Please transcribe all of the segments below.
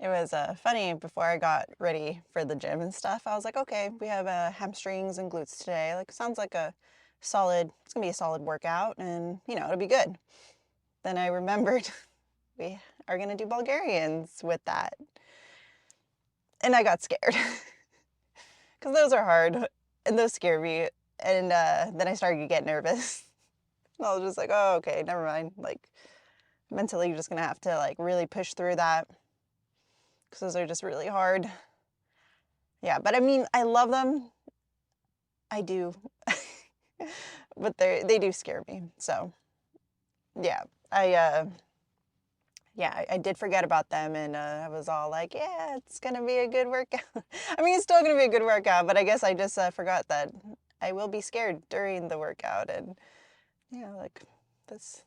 It was funny before I got ready for the gym and stuff. I was like, okay, we have hamstrings and glutes today. Like, sounds like a solid, it's gonna be a solid workout and, it'll be good. Then I remembered we are gonna do Bulgarians with that. And I got scared because those are hard and those scare me. And then I started to get nervous. I was just like, oh, okay, never mind. Like, mentally, you're just gonna have to like really push through that because those are just really hard. Yeah, but I mean, I love them. I do. But they do scare me. So, yeah. I did forget about them and I was all like, yeah, it's going to be a good workout. I mean, it's still going to be a good workout, but I guess I just forgot that I will be scared during the workout and yeah, like that's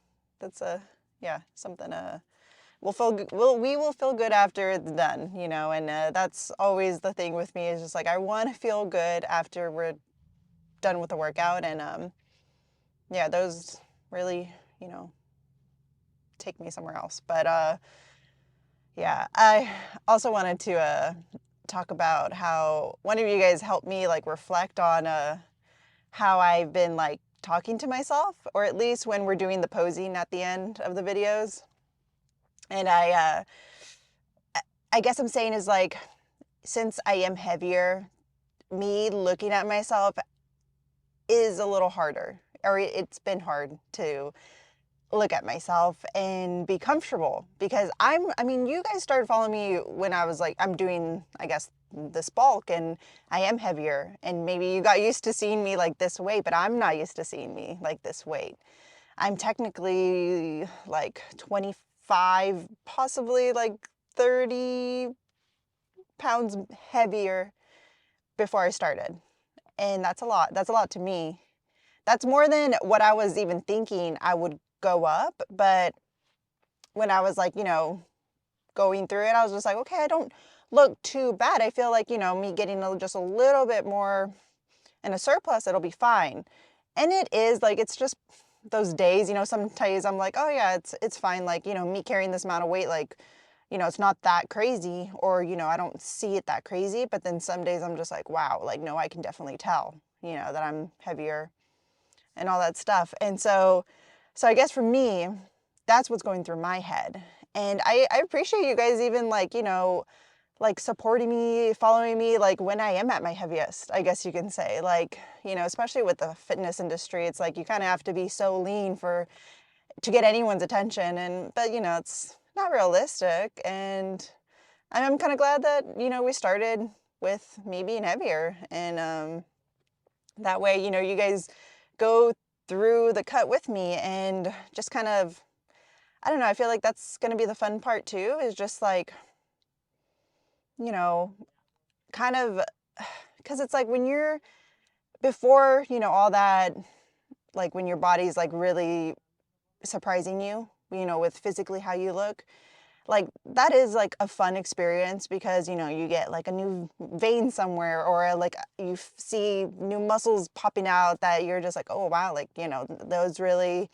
yeah, something we will feel good after it's done, and that's always the thing with me is just like I want to feel good after we're done with the workout and yeah, those really, take me somewhere else. But yeah, I also wanted to talk about how one of you guys helped me like reflect on how I've been like talking to myself, or at least when we're doing the posing at the end of the videos. And I guess I'm saying is like since I am heavier, me looking at myself is a little harder, or it's been hard to look at myself and be comfortable because I mean, you guys started following me when I was like, I'm doing, I guess, this bulk and I am heavier. And maybe you got used to seeing me like this weight, but I'm not used to seeing me like this weight. I'm technically like 25, possibly like 30 pounds heavier before I started. And that's a lot. That's a lot to me. That's more than what I was even thinking I would go up. But when I was like, going through it, I was just like, okay, I don't look too bad. I feel like, me getting just a little bit more in a surplus, it'll be fine. And it is like, it's just those days, some days I'm like, oh yeah, it's fine. Like, me carrying this amount of weight, like, it's not that crazy or, I don't see it that crazy. But then some days I'm just like, wow, like, no, I can definitely tell, that I'm heavier and all that stuff. And so I guess for me, that's what's going through my head. And I appreciate you guys even like, like supporting me, following me, like when I am at my heaviest, I guess you can say, like, especially with the fitness industry, it's like you kind of have to be so lean to get anyone's attention. But it's not realistic. And I'm kind of glad that, we started with me being heavier. And that way, you guys go through the cut with me and just kind of, I don't know, I feel like that's going to be the fun part too, is just like, you know, kind of, because it's like when you're before, all that, like when your body's like really surprising you, with physically how you look, like that is like a fun experience because, you get like a new vein somewhere or like you see new muscles popping out that you're just like, oh, wow, like, those really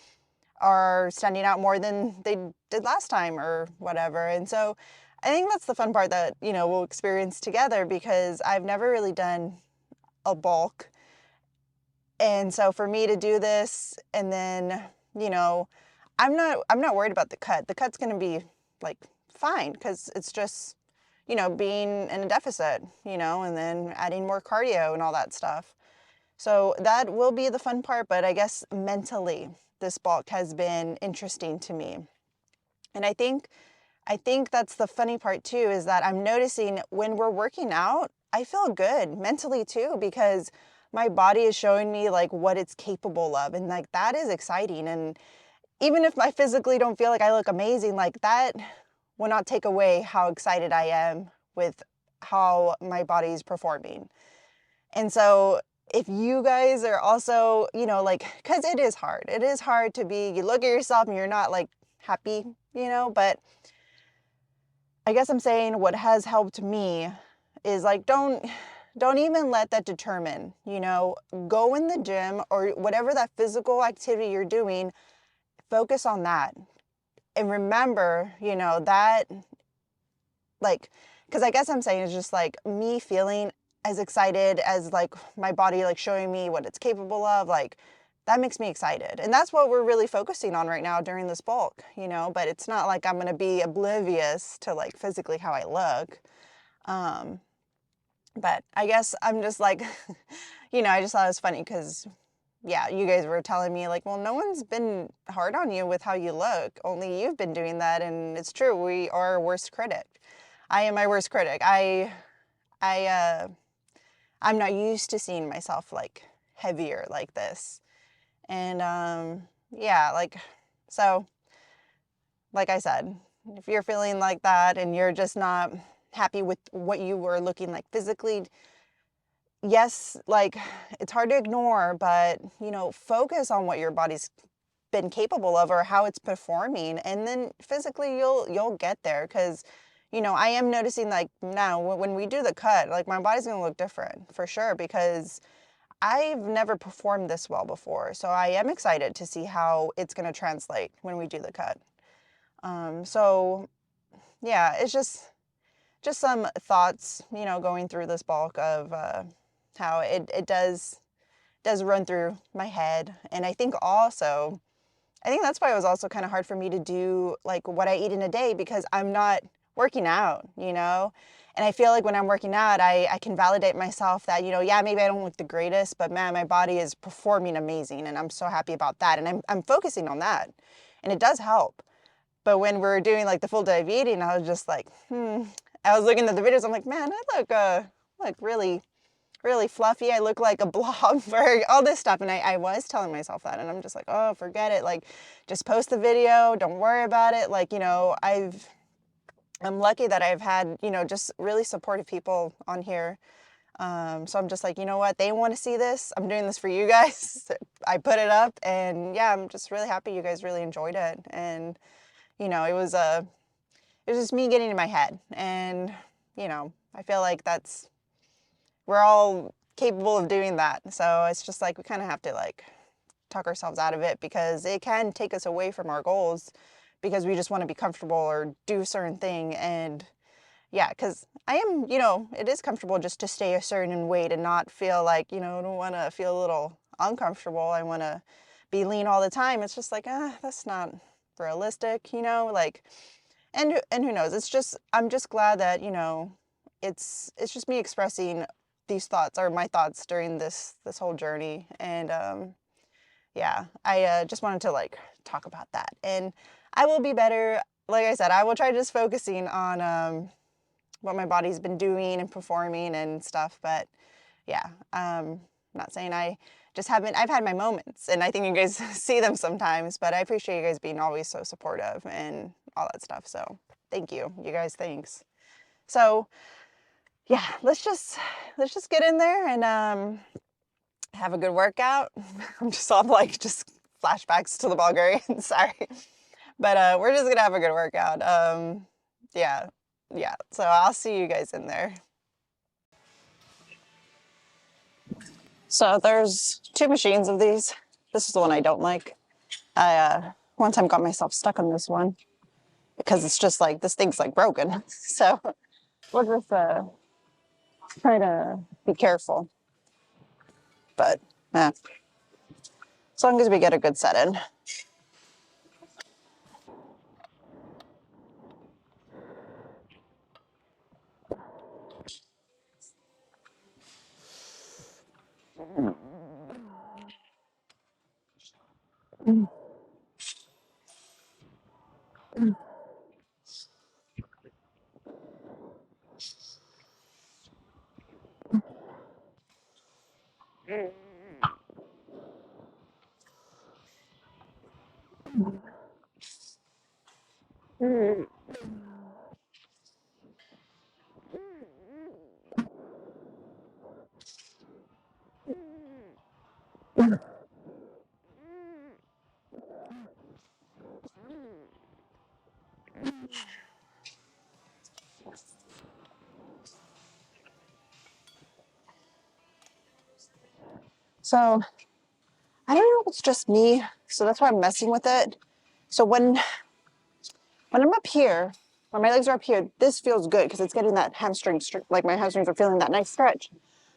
are standing out more than they did last time or whatever. And so I think that's the fun part that, we'll experience together because I've never really done a bulk. And so for me to do this and then, I'm not worried about the cut. The cut's going to be like fine because it's just, being in a deficit, and then adding more cardio and all that stuff. So that will be the fun part, but I guess mentally this bulk has been interesting to me. And I think that's the funny part too, is that I'm noticing when we're working out, I feel good mentally too, because my body is showing me like what it's capable of. And like that is exciting. And even if I physically don't feel like I look amazing, like that will not take away how excited I am with how my body's performing. And so if you guys are also, like, because it is hard. It is hard to you look at yourself and you're not like happy, but I guess I'm saying what has helped me is like, don't even let that determine, go in the gym or whatever that physical activity you're doing, focus on that. And remember, that like, because I guess I'm saying is just like me feeling as excited as like my body like showing me what it's capable of, like that makes me excited. And that's what we're really focusing on right now during this bulk, you know, but it's not like I'm going to be oblivious to like physically how I look. But I guess I'm just like, you know, I just thought it was funny because, yeah, you guys were telling me like, well, no one's been hard on you with how you look. Only you've been doing that. And it's true. We are our worst critic. I am my worst critic. I, I'm not used to seeing myself like heavier like this. And, yeah, like, so, like I said, if you're feeling like that and you're just not happy with what you were looking like physically, yes, like it's hard to ignore, but you know, focus on what your body's been capable of or how it's performing, and then physically you'll get there. Because you know, I am noticing like now when we do the cut, like my body's gonna look different for sure, because I've never performed this well before. So I am excited to see how it's gonna translate when we do the cut. So yeah, it's just some thoughts, you know, going through this bulk of how it does run through my head. And I think also, I think that's why it was also kind of hard for me to do like what I eat in a day, because I'm not working out, you know? And I feel like when I'm working out, I can validate myself that, you know, yeah, maybe I don't look the greatest, but man, my body is performing amazing. And I'm so happy about that. And I'm focusing on that. And it does help. But when we're doing like the full day of eating, I was just like, I was looking at the videos. I'm like, man, I look really, really fluffy. I look like a blob for all this stuff. And I was telling myself that, and I'm just like, oh, forget it. Like, just post the video. Don't worry about it. Like, you know, I'm lucky that I've had, you know, just really supportive people on here. So I'm just like, you know what? They want to see this. I'm doing this for you guys. I put it up, and yeah, I'm just really happy you guys really enjoyed it. And you know, it was just me getting in my head, and you know, I feel like we're all capable of doing that. So it's just like we kind of have to like talk ourselves out of it, because it can take us away from our goals because we just want to be comfortable or do a certain thing. And yeah, because I am, you know, it is comfortable just to stay a certain weight and not feel like, you know, I don't want to feel a little uncomfortable. I want to be lean all the time. It's just like, that's not realistic, you know, like, and who knows? It's just, I'm just glad that, you know, it's just me expressing these thoughts, or my thoughts during this whole journey. And yeah, I just wanted to like talk about that. And I will be better. Like I said, I will try just focusing on what my body's been doing and performing and stuff. But yeah, not saying I just haven't, I've had my moments, and I think you guys see them sometimes, but I appreciate you guys being always so supportive and all that stuff. So thank you, you guys, thanks. So yeah, let's just get in there and have a good workout. I'm just all like just flashbacks to the Bulgarian, sorry. But we're just gonna have a good workout. Yeah, so I'll see you guys in there. So there's two machines of these. This is the one I don't like. I one time got myself stuck on this one because it's just like, this thing's like broken. So we'll just try to be careful. But as long as we get a good set in. So I don't know if it's just me, so that's why I'm messing with it. So when I'm up here, when my legs are up here, this feels good because it's getting that hamstring, like my hamstrings are feeling that nice stretch.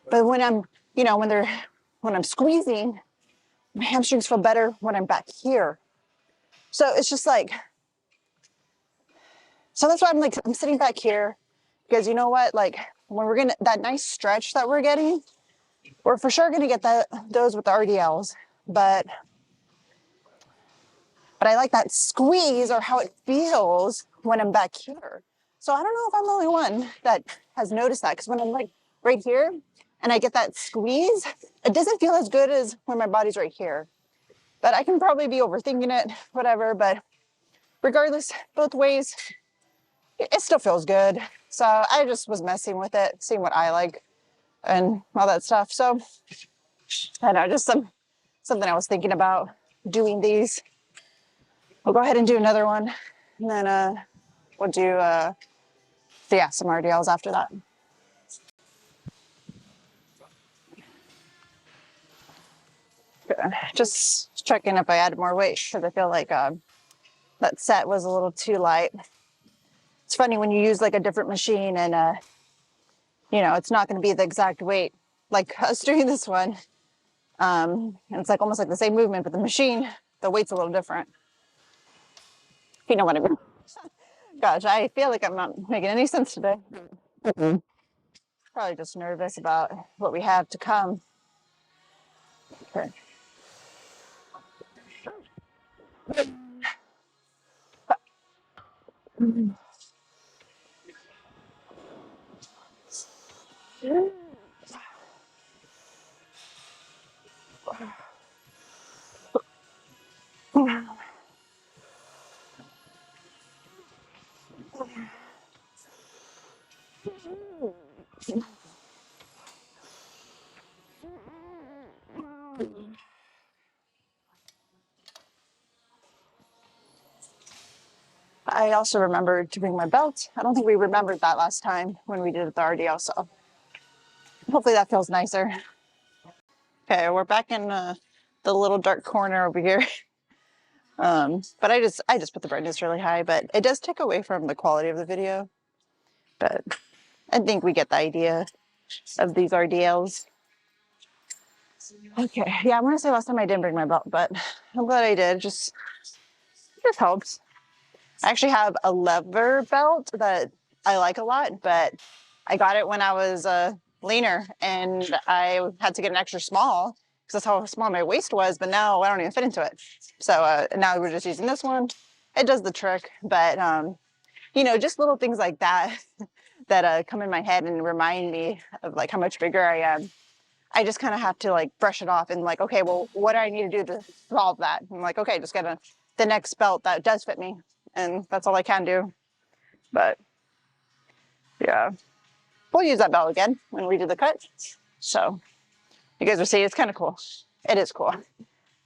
But when I'm, you know, when I'm squeezing, my hamstrings feel better when I'm back here. So it's just like, so that's why I'm sitting back here because you know what, like when we're gonna, that nice stretch that we're getting, we're for sure gonna get those with the RDLs, but I like that squeeze or how it feels when I'm back here. So I don't know if I'm the only one that has noticed that because when I'm like right here and I get that squeeze, it doesn't feel as good as when my body's right here. But I can probably be overthinking it, whatever. But regardless, both ways, it still feels good. So I just was messing with it, seeing what I like and all that stuff. So I don't know, just something I was thinking about doing these. We'll go ahead and do another one. And then we'll do yeah, some RDLs after that. Good. Just checking if I added more weight because I feel like that set was a little too light. It's funny when you use like a different machine and you know, it's not going to be the exact weight like us doing this one. And it's like almost like the same movement, but the machine, the weight's a little different. You know what I mean? Gosh, I feel like I'm not making any sense today. Probably just nervous about what we have to come. Okay. I also remembered to bring my belt. I don't think we remembered that last time when we did it the RDL, so hopefully that feels nicer. Okay, we're back in the little dark corner over here. But I just put the brightness really high, but it does take away from the quality of the video. But I think we get the idea of these RDLs. Okay, yeah, I'm gonna say last time I didn't bring my belt, but I'm glad I did. Just helps. I actually have a leather belt that I like a lot, but I got it when I was leaner and I had to get an extra small because that's how small my waist was, but now I don't even fit into it. So now we're just using this one. It does the trick, but you know, just little things like that that come in my head and remind me of like how much bigger I am. I just kind of have to like brush it off and like, okay, well, what do I need to do to solve that? I'm like, okay, just get the next belt that does fit me. And that's all I can do. But yeah, we'll use that belt again when we do the cut. So you guys will see, it's kind of cool. It is cool.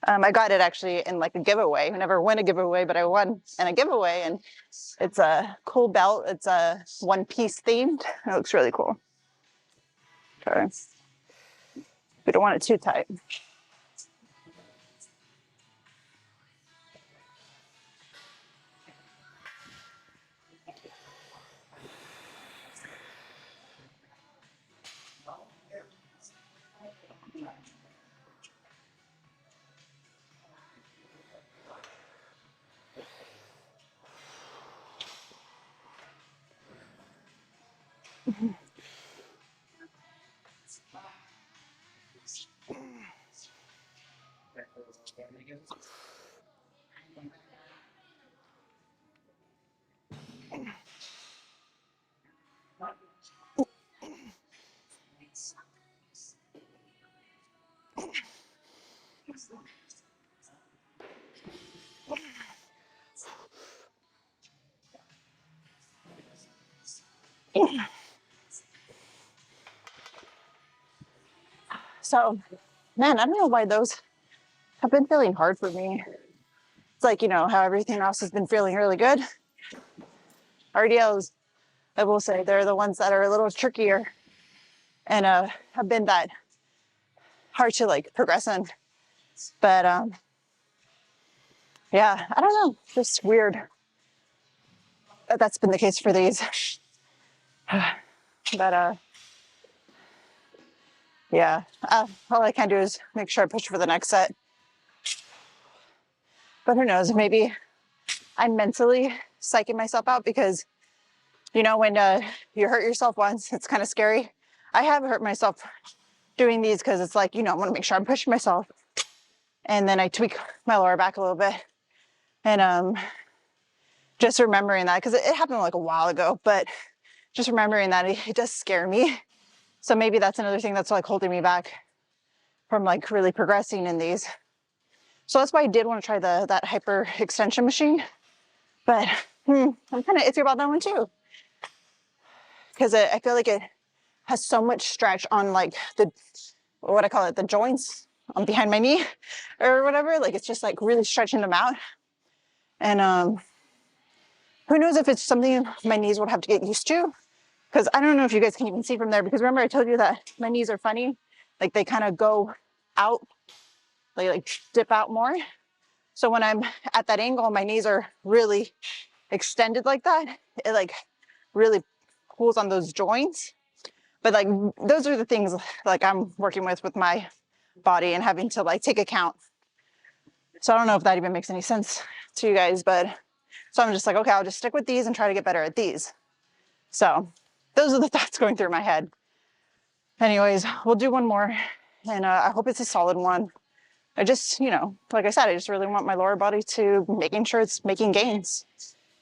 I got it actually in like a giveaway. I never win a giveaway, but I won in a giveaway, and it's a cool belt. It's a one-piece themed. It looks really cool. Okay. We don't want it too tight. So, man, I don't know why those have been feeling hard for me. It's like, you know, how everything else has been feeling really good. RDLs, I will say, they're the ones that are a little trickier and have been that hard to like progress in. But yeah, I don't know, just weird. that's been the case for these. But yeah, all I can do is make sure I push for the next set. But who knows, maybe I'm mentally psyching myself out because, you know, when you hurt yourself once, it's kind of scary. I have hurt myself doing these because it's like, you know, I want to make sure I'm pushing myself. And then I tweak my lower back a little bit. And just remembering that, because it happened like a while ago, but just remembering that it does scare me. So maybe that's another thing that's like holding me back from like really progressing in these. So that's why I did want to try that hyper extension machine. But I'm kind of iffy about that one too. Because I feel like it has so much stretch on like what I call it, the joints on behind my knee or whatever. Like it's just like really stretching them out. And who knows if it's something my knees would have to get used to. Because I don't know if you guys can even see from there, because remember I told you that my knees are funny. Like they kind of go out, they like dip out more. So when I'm at that angle, my knees are really extended like that. It like really pulls on those joints. But like those are the things like I'm working with my body and having to like take account. So I don't know if that even makes any sense to you guys, but so I'm just like, okay, I'll just stick with these and try to get better at these. So those are the thoughts going through my head. Anyways, we'll do one more, and I hope it's a solid one. I just, you know, like I said, I just really want my lower body to making sure it's making gains.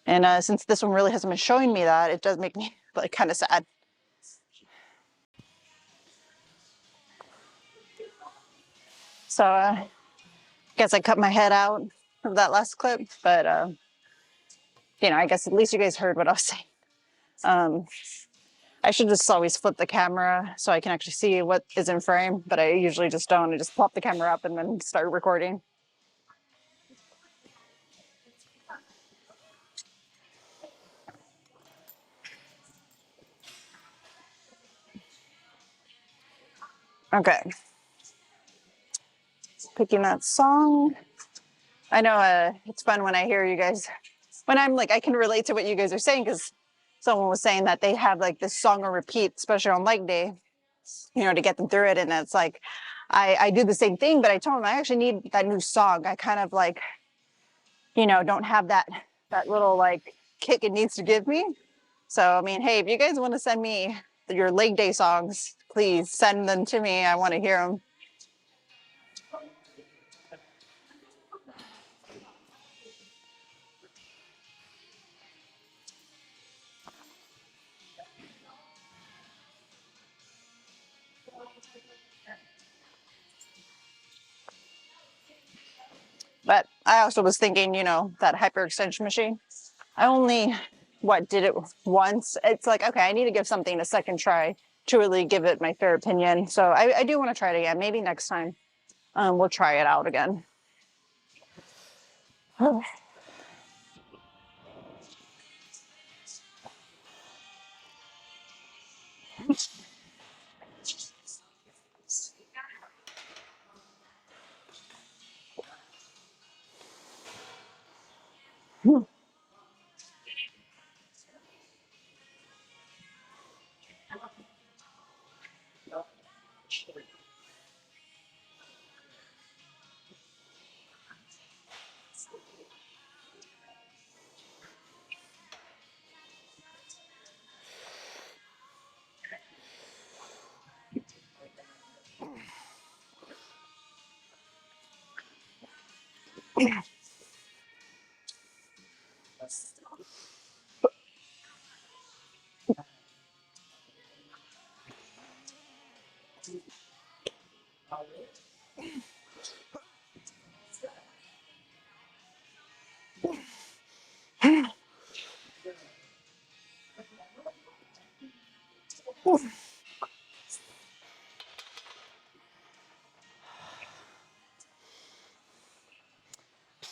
And since this one really hasn't been showing me that, it does make me like kind of sad. So I guess I cut my head out of that last clip, but you know, I guess at least you guys heard what I was saying. I should just always flip the camera so I can actually see what is in frame, but I usually just don't. I just plop the camera up and then start recording. Okay. Picking that song. I know it's fun when I hear you guys, when I'm like, I can relate to what you guys are saying, because someone was saying that they have like this song on repeat, especially on leg day, you know, to get them through it. And it's like, I do the same thing, but I told them I actually need that new song. I kind of like, you know, don't have that little like kick it needs to give me. So, I mean, hey, if you guys want to send me your leg day songs, please send them to me. I want to hear them. But I also was thinking, you know, that hyperextension machine, I only, did it once. It's like, okay, I need to give something a second try to really give it my fair opinion. So I do want to try it again. Maybe next time we'll try it out again.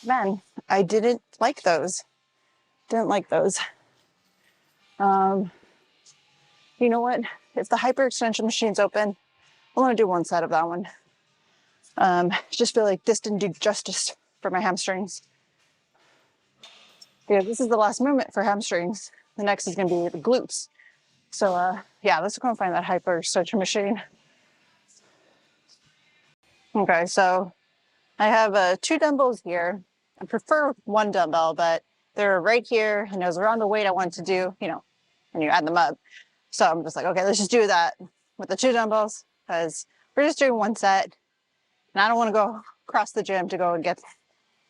Man, I didn't like those. Didn't like those. You know what? If the hyperextension machine's open, I want to do one side of that one. Just feel like this didn't do justice for my hamstrings. Yeah, this is the last movement for hamstrings. The next is going to be the glutes. So yeah, let's go and find that hyper stretch machine. Okay, so I have 2 dumbbells here. I prefer 1 dumbbell, but they're right here and it was around the weight I wanted to do, you know, when you add them up. So I'm just like, okay, let's just do that with the 2 dumbbells because we're just doing 1 set and I don't want to go across the gym to go and get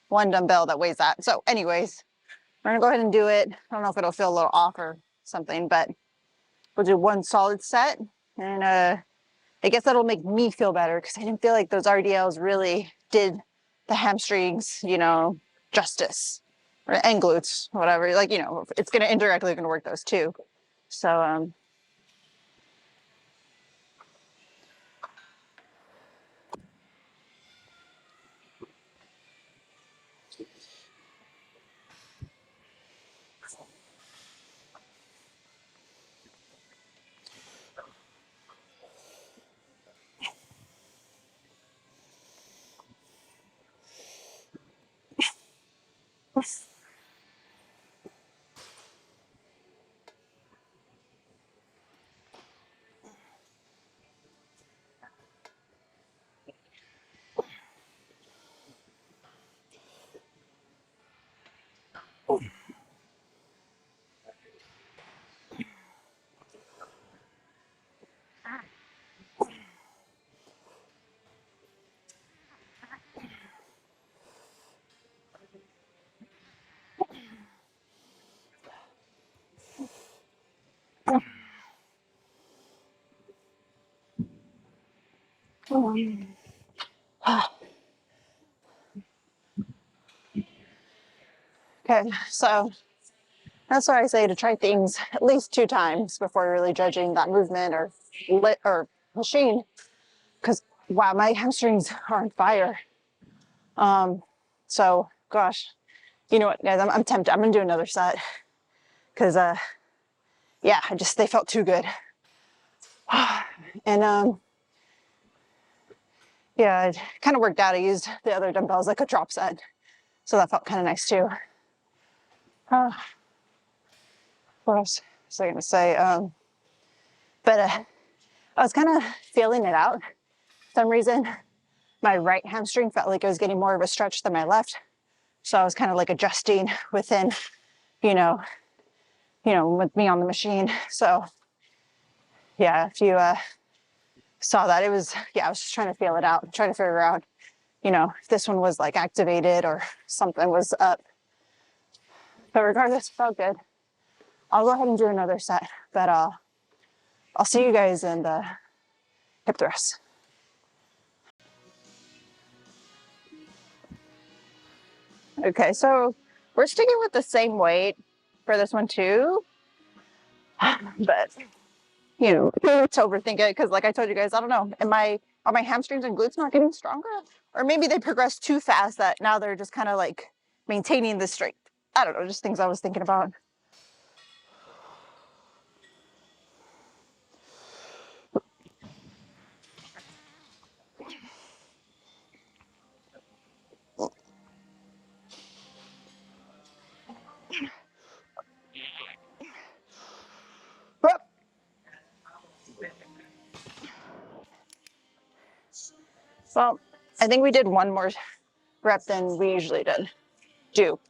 1 dumbbell that weighs that. So anyways, we're gonna go ahead and do it. I don't know if it'll feel a little off or something, but we'll do 1 solid set and I guess that'll make me feel better because I didn't feel like those RDLs really did the hamstrings, you know, justice, and glutes, whatever. Like, you know, it's gonna indirectly gonna work those too. So okay, so that's why I say to try things at least 2 times before really judging that movement or lit or machine. Because wow, my hamstrings are on fire. So gosh, you know what, guys, I'm tempted. I'm gonna do another set because yeah, they felt too good. And yeah, it kind of worked out. I used the other dumbbells like a drop set, so that felt kind of nice too. What else was I gonna say? But I was kind of feeling it out. For some reason, my right hamstring felt like it was getting more of a stretch than my left, so I was kind of like adjusting within, you know, with me on the machine. So yeah, if you saw that, it was, yeah, I was just trying to feel it out, trying to figure out, you know, if this one was like activated or something was up. But regardless, it felt good. I'll go ahead and do another set, but I'll see you guys in the hip thrust. Okay, so we're sticking with the same weight for this one too, but you know, to overthink it because like I told you guys, I don't know, are my hamstrings and glutes not getting stronger? Or maybe they progressed too fast that now they're just kind of like maintaining the strength. I don't know, just things I was thinking about. Well, I think we did 1 more rep than we usually do.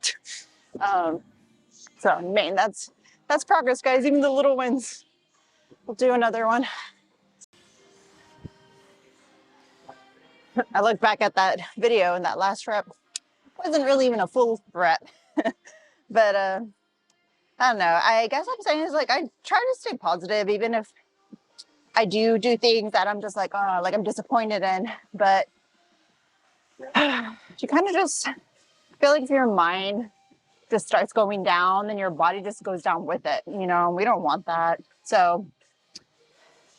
So man, that's progress, guys. Even the little wins. We'll do another one. I look back at that video and that last rep wasn't really even a full rep, but I don't know. I guess I'm saying is like I try to stay positive, even if I do things that I'm just like, oh, like I'm disappointed in. But you kind of just feel like if your mind just starts going down, then your body just goes down with it. You know, we don't want that. So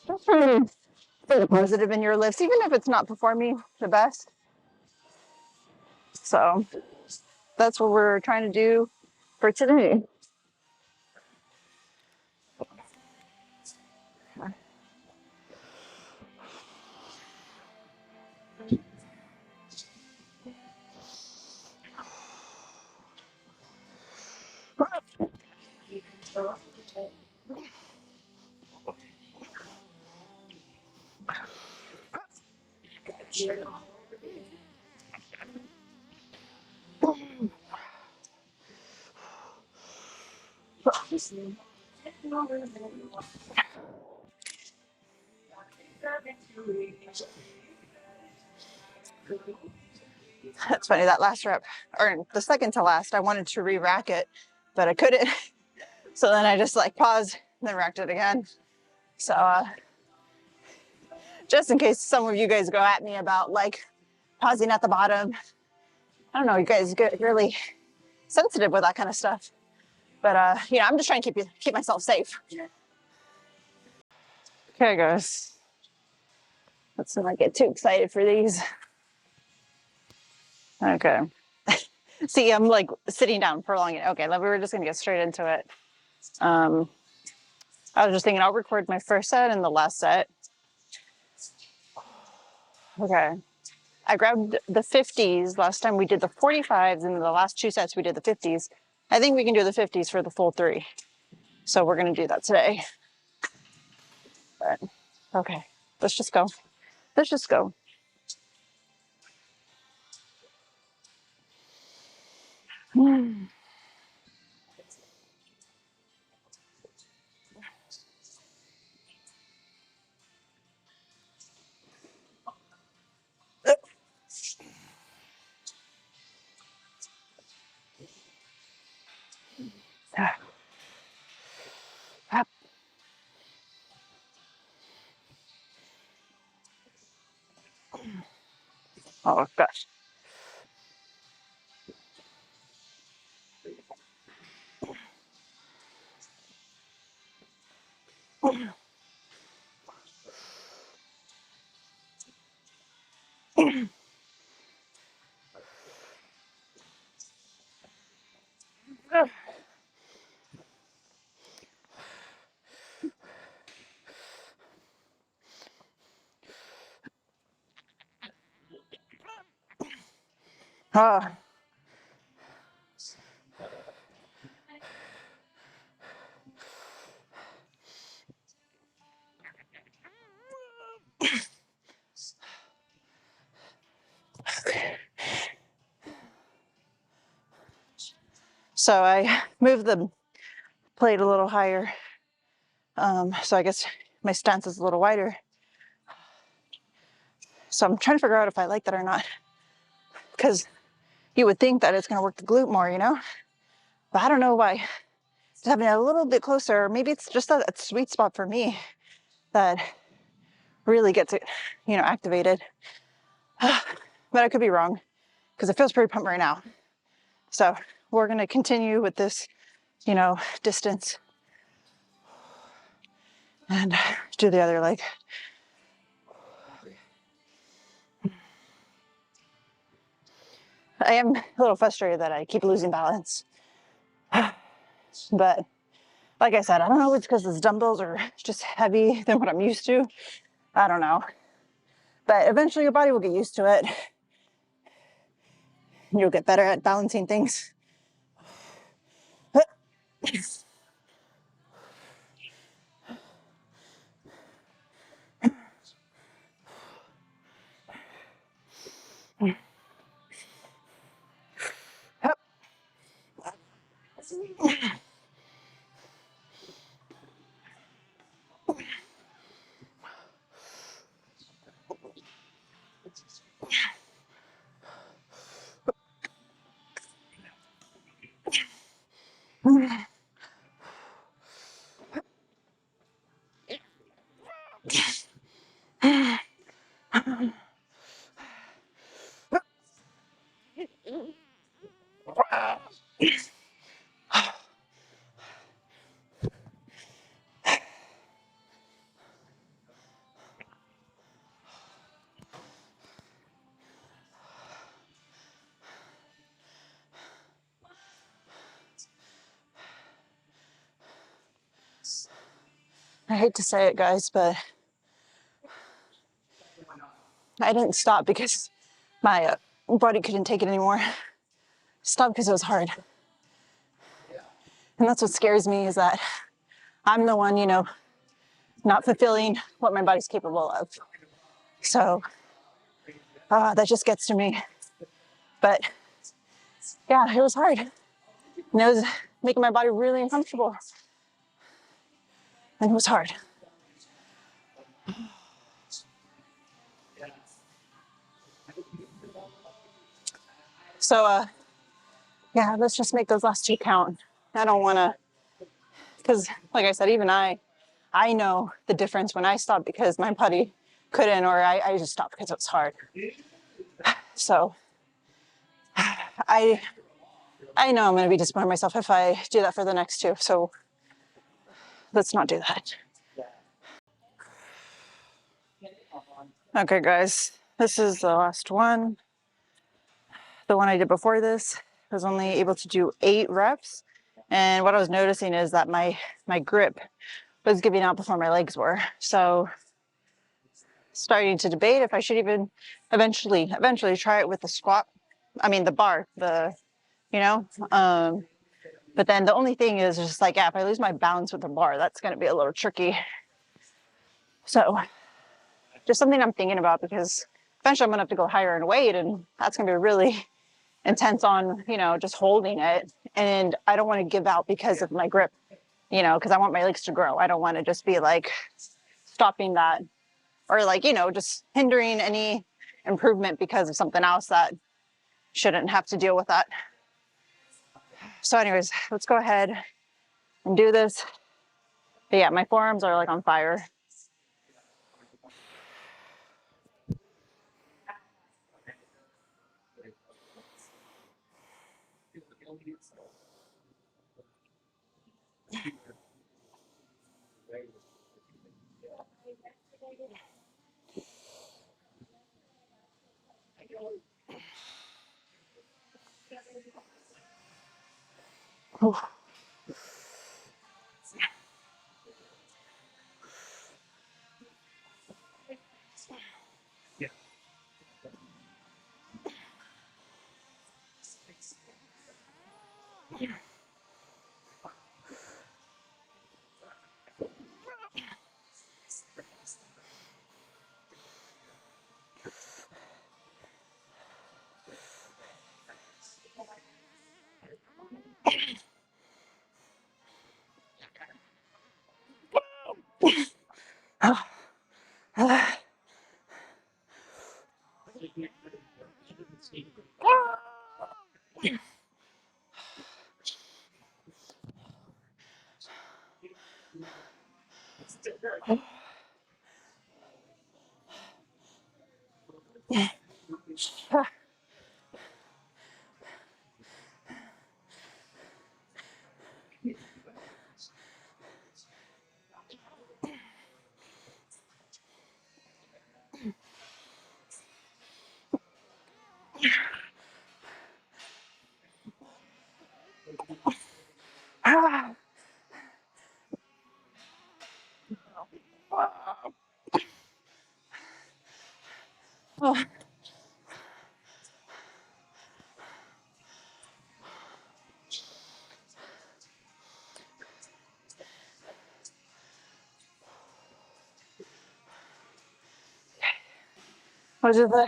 just try to stay positive in your lifts, even if it's not performing the best. So that's what we're trying to do for today. That's funny, that last rep, or the second to last, I wanted to re-rack it, but I couldn't. So then I just like paused and then racked it again. So just in case some of you guys go at me about like pausing at the bottom, I don't know, you guys get really sensitive with that kind of stuff. But you know, I'm just trying to keep myself safe. Okay, guys. Let's not get too excited for these. Okay. See, I'm like sitting down, prolonging it. Okay, we were just gonna get straight into it. I was just thinking I'll record my first set and the last set. Okay. I grabbed the 50s. Last time we did the 45s, and the last two sets we did the 50s. I think we can do the 50s for the full 3. So we're gonna do that today. But okay, let's just go. Let's just go. Oh gosh. Oh. So I moved the plate a little higher. So I guess my stance is a little wider. So I'm trying to figure out if I like that or not. Because you would think that it's going to work the glute more, you know? But I don't know why. Just having it a little bit closer, maybe it's just a sweet spot for me that really gets it, you know, activated. But I could be wrong because it feels pretty pumped right now. So we're going to continue with this, you know, distance and do the other leg. I am a little frustrated that I keep losing balance. But like I said, I don't know if it's because these dumbbells are just heavy than what I'm used to. I don't know. But eventually your body will get used to it. You'll get better at balancing things. I hate to say it, guys, but I didn't stop because my body couldn't take it anymore. Stop because it was hard. And that's what scares me, is that I'm the one, you know, not fulfilling what my body's capable of. So that just gets to me. But yeah, it was hard. And it was making my body really uncomfortable. And it was hard. So yeah, let's just make those last two count. I don't want to, because like I said, even I know the difference when I stopped because my body couldn't, or I just stopped because it was hard. So I know I'm going to be disappointed in myself if I do that for the next two. So let's not do that. Okay, guys, this is the last one. The one I did before this, I was only able to do 8 reps. And what I was noticing is that my grip was giving out before my legs were. So starting to debate if I should even eventually try it with the squat. I mean, the bar, you know, but then the only thing is just like, yeah, if I lose my balance with the bar, that's going to be a little tricky. So just something I'm thinking about, because eventually I'm going to have to go higher in weight, and that's going to be really intense on, you know, just holding it. And I don't want to give out because of my grip, you know, because I want my legs to grow. I don't want to just be like stopping that, or like, you know, just hindering any improvement because of something else that shouldn't have to deal with that. So anyways, let's go ahead and do this. But yeah, my forearms are like on fire. Which is the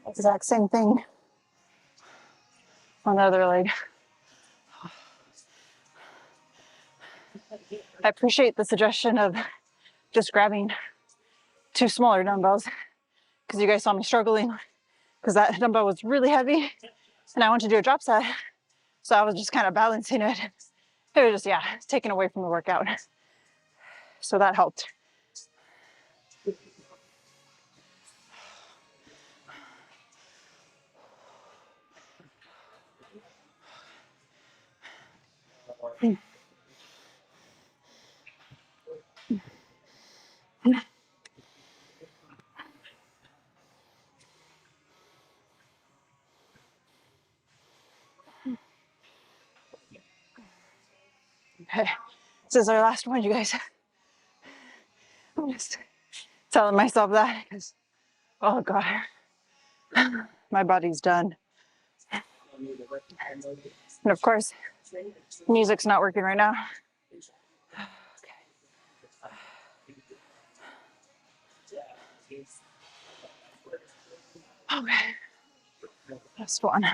exact same thing on the other leg. I appreciate the suggestion of just grabbing 2 smaller dumbbells, because you guys saw me struggling because that dumbbell was really heavy and I wanted to do a drop set. So I was just kind of balancing it. It was just, yeah, taken away from the workout. So that helped. Okay, this is our last one, you guys. I'm just telling myself that because, oh God, my body's done. And of course, Music's not working right now. Okay. Last one.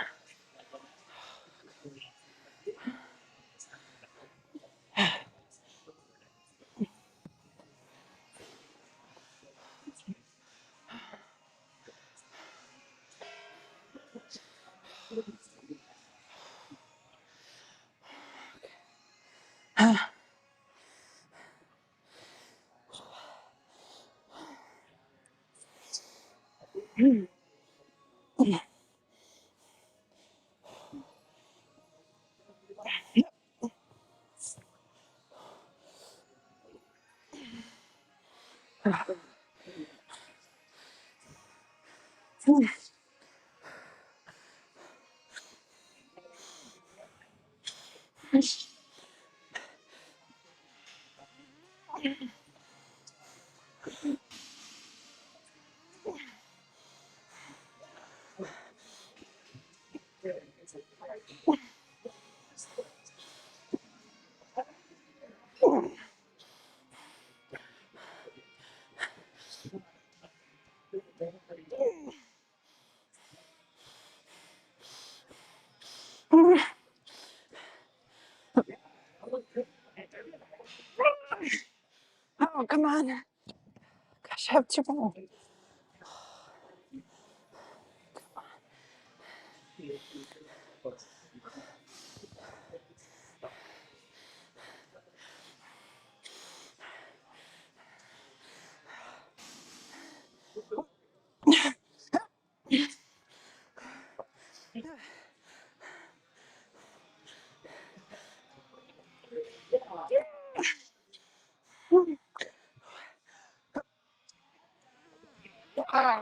Oh, come on. Gosh, I have 2 more. Come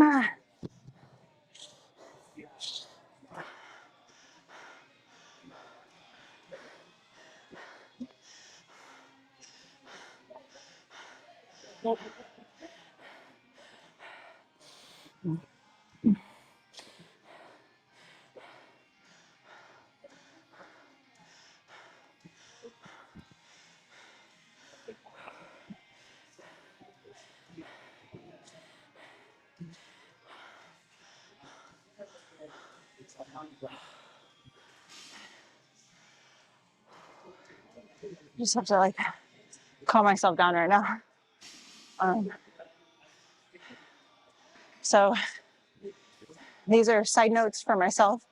on. Just have to like calm myself down right now. So these are side notes for myself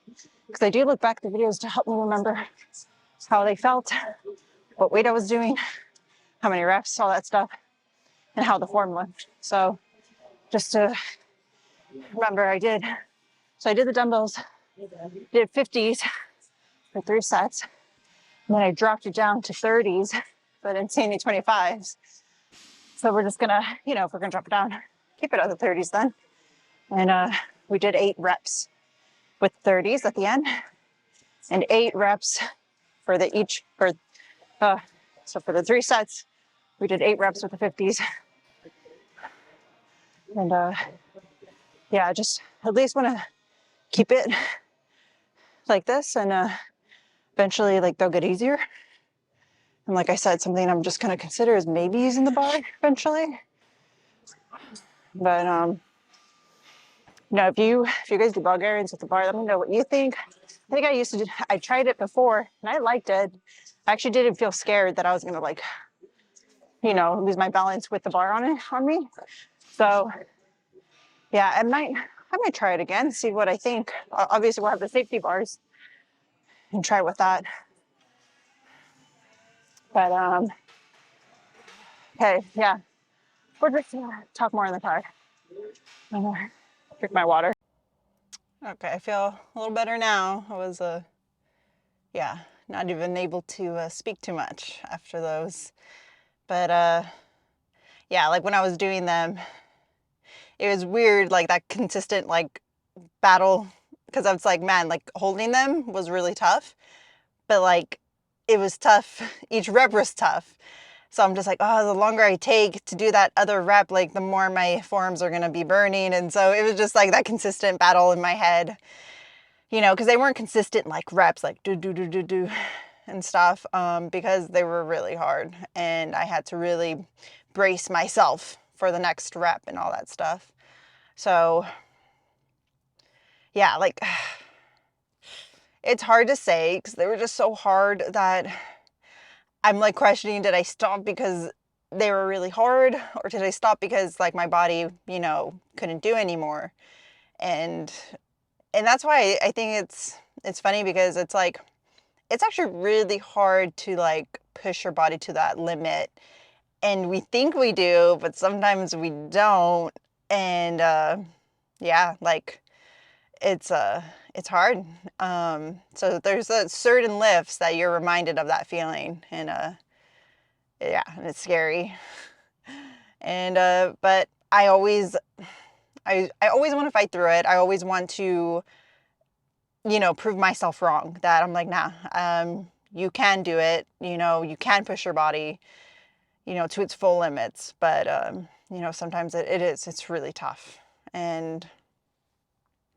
because I do look back at the videos to help me remember how they felt, what weight I was doing, how many reps, all that stuff, and how the form looked. So just to remember, I did the dumbbells, did 50s for 3 sets, and then I dropped it down to 30s, but I didn't see any 25s. So we're just gonna, if we're gonna drop it down, keep it at the 30s then. And we did 8 reps with 30s at the end, and 8 reps for so for the 3 sets, we did 8 reps with the 50s. And yeah, I just at least want to keep it like this, and eventually like they'll get easier. And like I said, something I'm just going to consider is maybe using the bar eventually. But if you guys do Bulgarians with the bar, let me know what you think. I think I tried it before and I liked it. I actually didn't feel scared that I was gonna like, you know, lose my balance with the bar on me. So yeah, I might try it again, see what I think. Obviously we'll have the safety bars and try with that. But okay, yeah. We'll just talk more in the car. Drink my water. Okay, I feel a little better now. I was yeah, not even able to speak too much after those. But yeah, like when I was doing them, it was weird, like that consistent like battle, because I was like, man, like holding them was really tough, but like it was tough. Each rep was tough. So I'm just like, oh, the longer I take to do that other rep, like the more my forearms are gonna be burning. And so it was just like that consistent battle in my head, you know, because they weren't consistent like reps, like do do do do do and stuff, because they were really hard, and I had to really brace myself for the next rep and all that stuff. So yeah, like it's hard to say because they were just so hard that I'm like questioning, did I stop because they were really hard, or did I stop because like my body, you know, couldn't do anymore? And that's why I think it's funny, because it's like it's actually really hard to like push your body to that limit, and we think we do, but sometimes we don't. And yeah, like it's hard. So there's a certain lifts that you're reminded of that feeling, and yeah, and it's scary. And but I always want to fight through it. I always want to, you know, prove myself wrong, that I'm like, nah, you can do it, you know, you can push your body, you know, to its full limits. But you know, sometimes it's really tough. And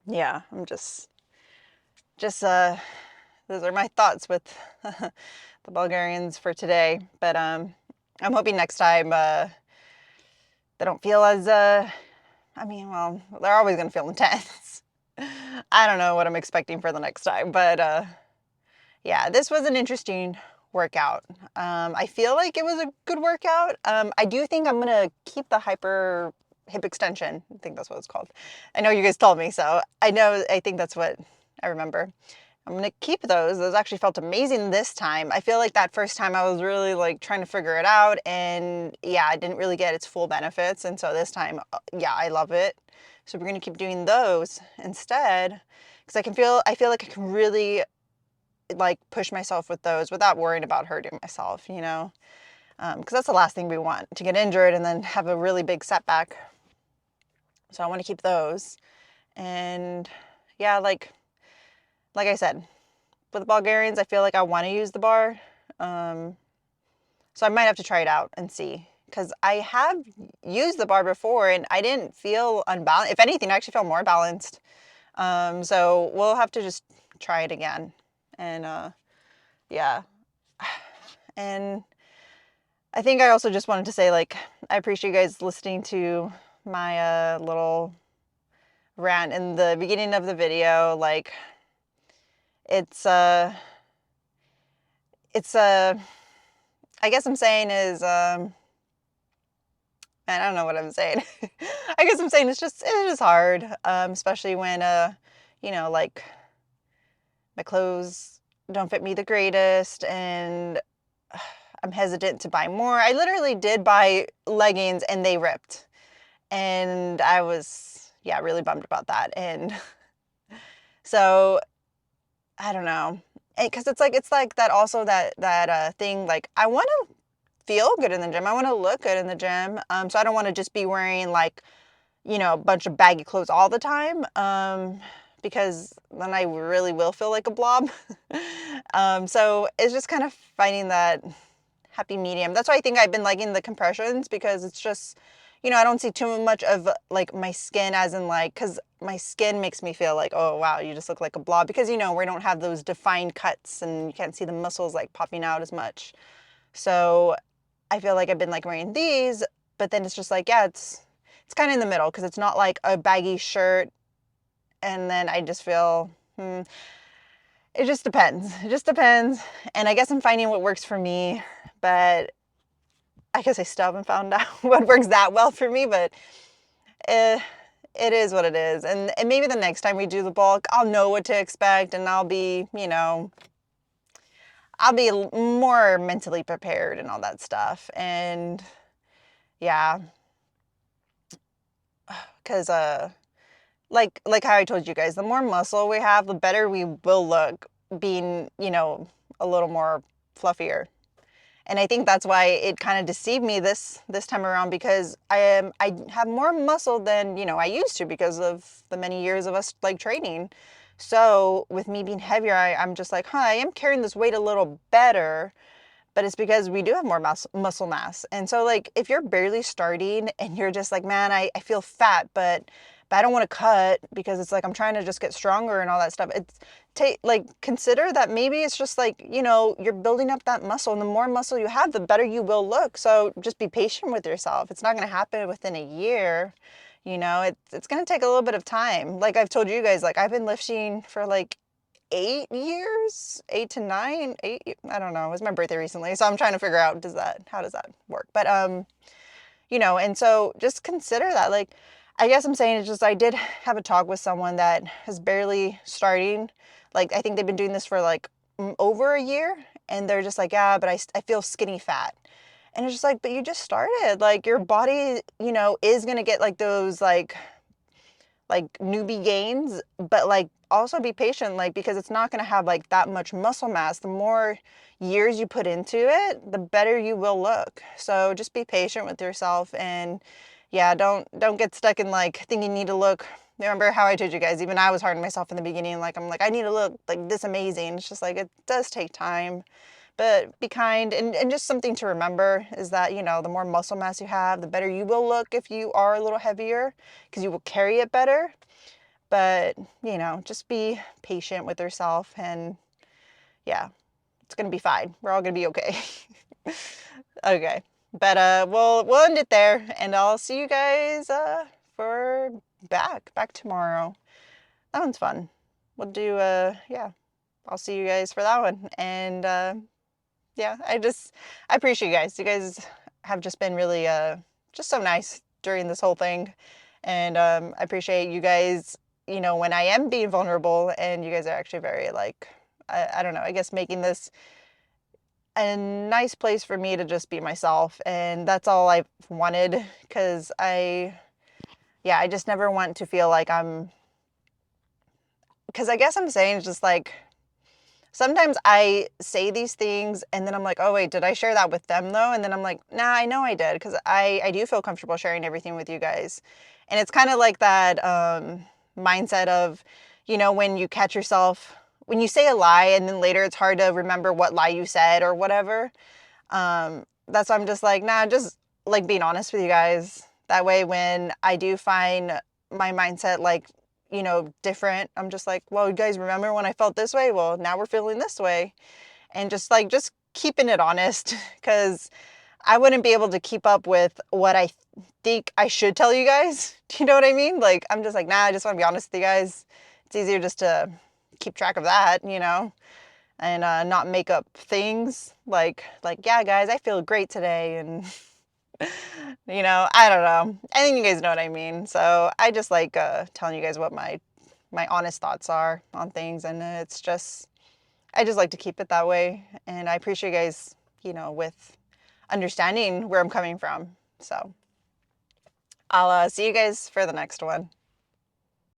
yeah, I'm just those are my thoughts with the Bulgarians for today. But I'm hoping next time they don't feel as I mean, well, they're always gonna feel intense. I don't know what I'm expecting for the next time, but yeah, this was an interesting workout. I feel like it was a good workout. I do think I'm gonna keep the hyper hip extension. I think that's what it's called. I know you guys told me, so I think that's what I remember. I'm gonna keep those. Those actually felt amazing this time. I feel like that first time I was really like trying to figure it out, and yeah, I didn't really get its full benefits. And so this time, yeah, I love it. So we're gonna keep doing those instead, because I feel like I can really like push myself with those without worrying about hurting myself, you know, because that's the last thing we want, to get injured and then have a really big setback. So I want to keep those. And yeah, like I said, with the Bulgarians, I feel like I want to use the bar. So I might have to try it out and see, because I have used the bar before and I didn't feel unbalanced. If anything, I actually felt more balanced. So we'll have to just try it again. And yeah. And I think I also just wanted to say, like, I appreciate you guys listening to my little rant in the beginning of the video. Like, it's I guess I'm saying is I don't know what I'm saying. I guess I'm saying it's just hard, especially when you know, like my clothes don't fit me the greatest, and I'm hesitant to buy more. I literally did buy leggings and they ripped, and I was, yeah, really bummed about that. And so I don't know, because it's like that also, that thing, like I want to feel good in the gym. I want to look good in the gym. So I don't want to just be wearing like, you know, a bunch of baggy clothes all the time, because then I really will feel like a blob. So it's just kind of finding that happy medium. That's why I think I've been liking the compressions, because it's just, you know, I don't see too much of like my skin, as in like, because my skin makes me feel like, oh wow, you just look like a blob, because, you know, we don't have those defined cuts and you can't see the muscles like popping out as much. So I feel like I've been like wearing these, but then it's just like, yeah, it's kind of in the middle, because it's not like a baggy shirt and then I just feel, it just depends. It just depends. And I guess I'm finding what works for me, but I guess I still haven't found out what works that well for me, but it is what it is. And maybe the next time we do the bulk, I'll know what to expect and I'll be, I'll be more mentally prepared and all that stuff. And yeah, because like how I told you guys, the more muscle we have, the better we will look being, a little more fluffier. And I think that's why it kind of deceived me this time around, because I have more muscle than, I used to, because of the many years of us like training. So with me being heavier, I'm just like, I am carrying this weight a little better, but it's because we do have more muscle mass. And so like if you're barely starting and you're just like, man, I feel fat, but I don't want to cut because it's like I'm trying to just get stronger and all that stuff. It's consider that maybe it's just like, you're building up that muscle, and the more muscle you have, the better you will look. So just be patient with yourself. It's not going to happen within a year. It's going to take a little bit of time. Like I've told you guys, like I've been lifting for like 8 years, 8 to 9, 8, I don't know. It was my birthday recently. So I'm trying to figure out, how does that work? But, and so just consider that. Like, I guess I'm saying it's just, I did have a talk with someone that is barely starting. Like, I think they've been doing this for like over a year, and they're just like, yeah, but I feel skinny fat. And it's just like, but you just started. Like, your body, is going to get like those like newbie gains, but like also be patient, like, because it's not going to have like that much muscle mass. The more years you put into it, the better you will look. So just be patient with yourself, and yeah, don't get stuck in like thinking you need to look. Remember how I told you guys, even I was hard on myself in the beginning. Like I'm like, I need to look like this amazing. It's just like, it does take time, but be kind. And just something to remember is that, the more muscle mass you have, the better you will look if you are a little heavier, because you will carry it better. But, just be patient with yourself, and yeah, it's going to be fine. We're all going to be okay. Okay. But we'll end it there, and I'll see you guys for back tomorrow. That one's fun. We'll do yeah. I'll see you guys for that one. And yeah, I appreciate you guys. You guys have just been really just so nice during this whole thing. And I appreciate you guys, when I am being vulnerable, and you guys are actually very like, I don't know, I guess making this a nice place for me to just be myself. And that's all I've wanted, because I just never want to feel like because I guess I'm saying just like, sometimes I say these things and then I'm like, oh wait, did I share that with them though? And then I'm like, nah, I know I did, because I do feel comfortable sharing everything with you guys. And it's kind of like that mindset of, when you catch yourself, when you say a lie and then later it's hard to remember what lie you said or whatever. That's why I'm just like, nah, just like being honest with you guys. That way when I do find my mindset like, different, I'm just like, well, you guys remember when I felt this way? Well, now we're feeling this way. And just keeping it honest, because I wouldn't be able to keep up with what I think I should tell you guys. Do you know what I mean? Like, I'm just like, nah, I just want to be honest with you guys. It's easier just to keep track of that, and not make up things like, yeah, guys, I feel great today. And I don't know. I think you guys know what I mean. So I just like telling you guys what my honest thoughts are on things, and I just like to keep it that way. And I appreciate you guys, with understanding where I'm coming from. So I'll see you guys for the next one.